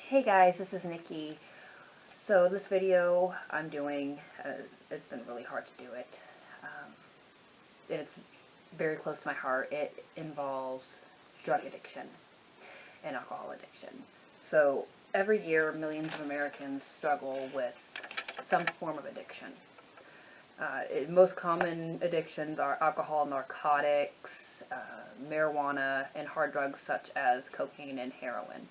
Hey guys, this is Nikki. So this video I'm doing, it's been really hard to do it. And it's very close to my heart. It involves drug addiction and alcohol addiction. So every year millions of Americans struggle with some form of addiction. Most common addictions are alcohol, narcotics, marijuana, and hard drugs such as cocaine and heroin.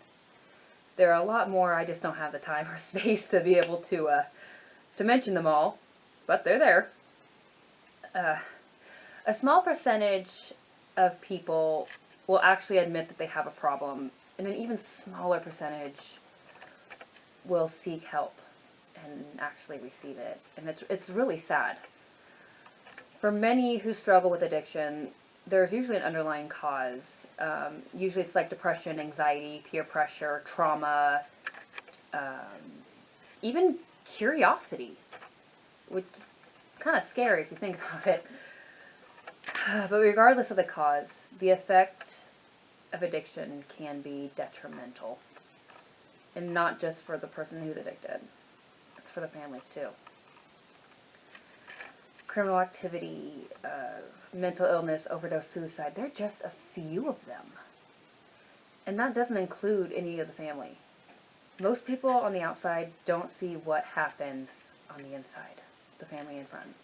There are a lot more. I just don't have the time or space to be able to mention them all, but they're there. A small percentage of people will actually admit that they have a problem, and an even smaller percentage will seek help and actually receive it. And it's really sad. For many who struggle with addiction, there's usually an underlying cause. Usually it's like depression, anxiety, peer pressure, trauma, even curiosity, which is kind of scary if you think about it. But regardless of the cause, the effect of addiction can be detrimental. And not just for the person who's addicted. It's for the families too. Criminal activity, mental illness, overdose, suicide, they're just a few of them. And that doesn't include any of the family. Most people on the outside don't see what happens on the inside, the family and friends.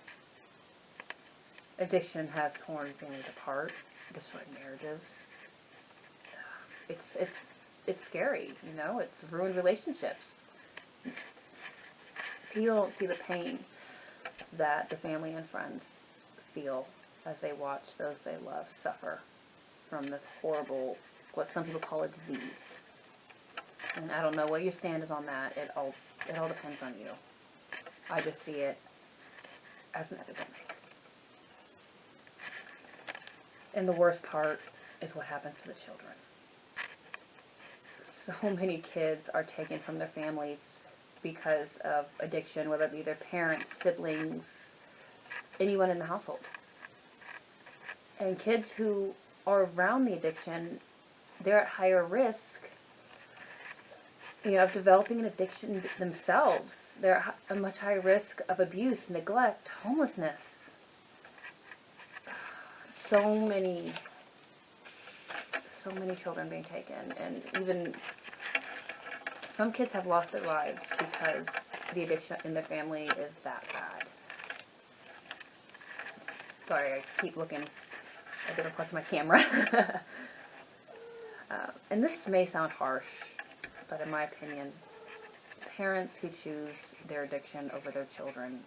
Addiction has torn families apart, destroyed marriages. It's scary, you know, it's ruined relationships. People don't see the pain that the family and friends feel as they watch those they love suffer from this horrible, what some people call a disease. And I don't know what your stand is on that. It all depends on you. I just see it as an epidemic. And the worst part is what happens to the children. So many kids are taken from their families because of addiction, whether it be their parents, siblings, anyone in the household. And kids who are around the addiction, they're at higher risk, of developing an addiction themselves. They're at a much higher risk of abuse, neglect, homelessness. So many children being taken, and even some kids have lost their lives because the addiction in their family is that bad. Sorry, I keep looking at different parts of my camera. And this may sound harsh, but in my opinion, parents who choose their addiction over their children,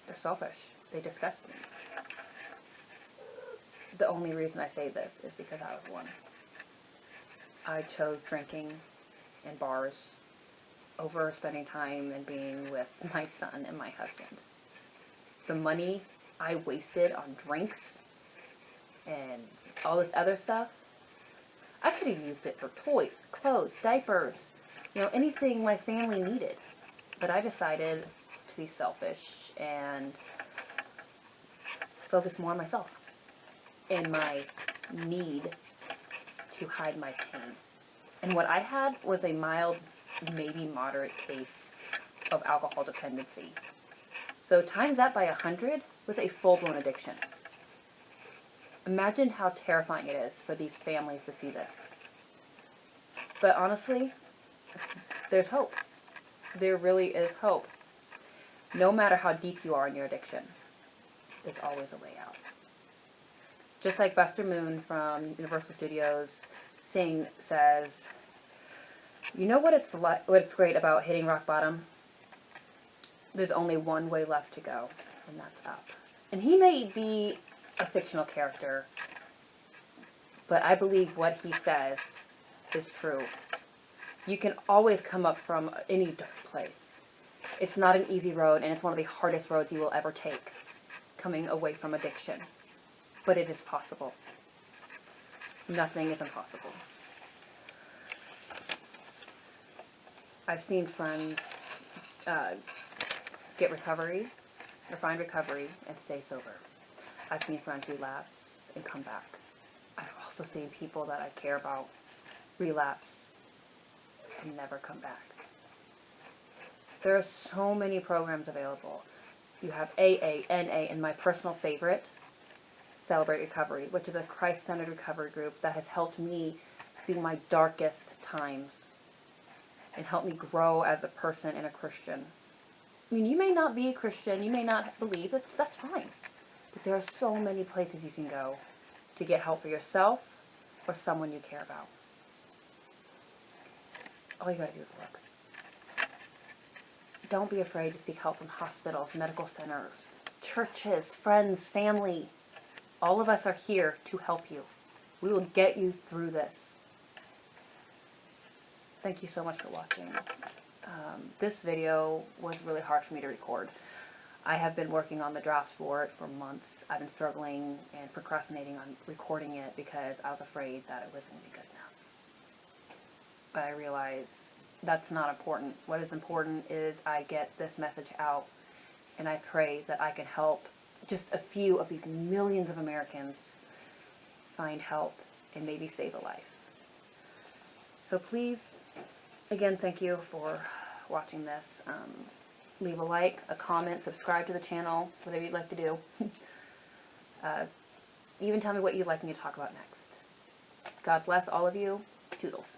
they're selfish. They disgust me. The only reason I say this is because I was one. I chose drinking in bars over spending time and being with my son and my husband. The money I wasted on drinks and all this other stuff, I could have used it for toys, clothes, diapers, anything my family needed. But I decided to be selfish and focus more on myself and my need to hide my pain. And what I had was a mild, maybe moderate case of alcohol dependency. So times that by 100 with a full-blown addiction. Imagine how terrifying it is for these families to see this. But honestly, there's hope. There really is hope. No matter how deep you are in your addiction, there's always a way out. Just like Buster Moon from Universal Studios says, you know what's great about hitting rock bottom? There's only one way left to go, and that's up. And he may be a fictional character, but I believe what he says is true. You can always come up from any dark place. It's not an easy road, and it's one of the hardest roads you will ever take, coming away from addiction. But it is possible. Nothing is impossible. I've seen friends get recovery, or find recovery, and stay sober. I've seen friends relapse and come back. I've also seen people that I care about relapse can never come back. There are so many programs available. You have AA, NA, and my personal favorite, Celebrate Recovery, which is a Christ-centered recovery group that has helped me through my darkest times and helped me grow as a person and a Christian. I mean, you may not be a Christian, you may not believe, that's fine. But there are so many places you can go to get help for yourself or someone you care about. All you gotta do is look. Don't be afraid to seek help from hospitals, medical centers, churches, friends, family. All of us are here to help you. We will get you through this. Thank you so much for watching. This video was really hard for me to record. I have been working on the drafts for it for months. I've been struggling and procrastinating on recording it because I was afraid that it wasn't going to be good enough. But I realize that's not important. What is important is I get this message out, and I pray that I can help just a few of these millions of Americans find help and maybe save a life. So please, again, thank you for watching this. Leave a like, a comment, subscribe to the channel, whatever you'd like to do. Even tell me what you'd like me to talk about next. God bless all of you. Toodles.